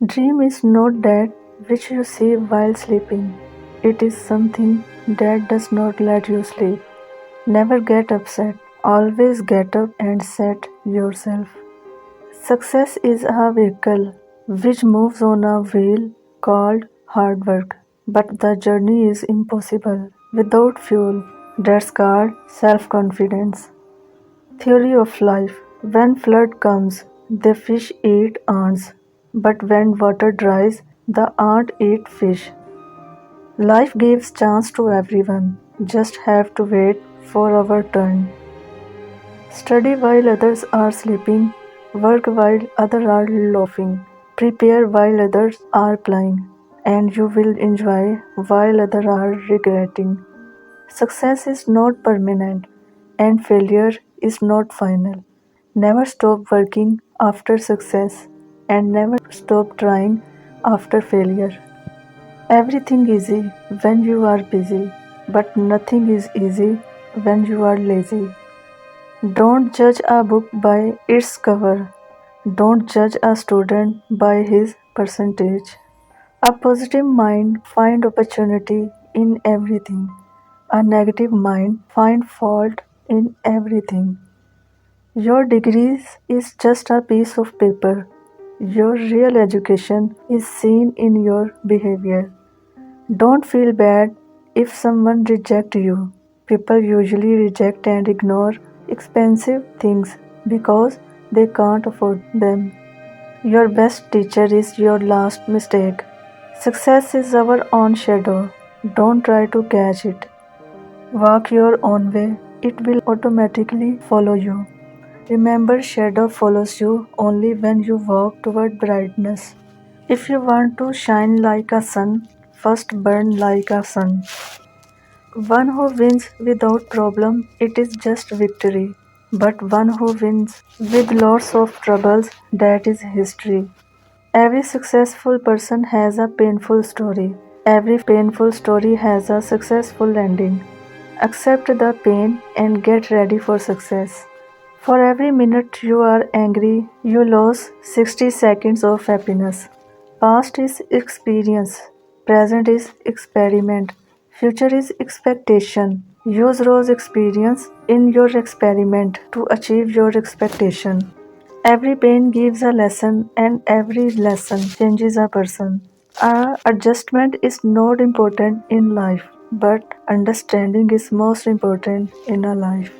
Dream is not that which you see while sleeping. It is something that does not let you sleep. Never get upset. Always get up and set yourself. Success is a vehicle which moves on a wheel called hard work. But the journey is impossible without fuel. That's called self confidence. Theory of life. When flood comes, the fish eat ants, but when water dries, the ant eat fish. Life gives chance to everyone, just have to wait for our turn. Study while others are sleeping, work while others are laughing, prepare while others are playing, and you will enjoy while others are regretting. Success is not permanent, and failure is not final. Never stop working after success, and never stop trying after failure. Everything easy when you are busy, but nothing is easy when you are lazy. Don't judge a book by its cover. Don't judge a student by his percentage. A positive mind finds opportunity in everything. A negative mind finds fault in everything. Your degrees is just a piece of paper. Your real education is seen in your behavior. Don't feel bad if someone rejects you. People usually reject and ignore expensive things because they can't afford them. Your best teacher is your last mistake. Success is our own shadow. Don't try to catch it. Walk your own way, it will automatically follow you. Remember, shadow follows you only when you walk toward brightness. If you want to shine like a sun, first burn like a sun. One who wins without problem, it is just victory. But one who wins with lots of troubles, that is history. Every successful person has a painful story. Every painful story has a successful ending. Accept the pain and get ready for success. For every minute you are angry, you lose 60 seconds of happiness. Past is experience, present is experiment, future is expectation. Use those experience in your experiment to achieve your expectation. Every pain gives a lesson, and every lesson changes a person. Adjustment is not important in life, but understanding is most important in a life.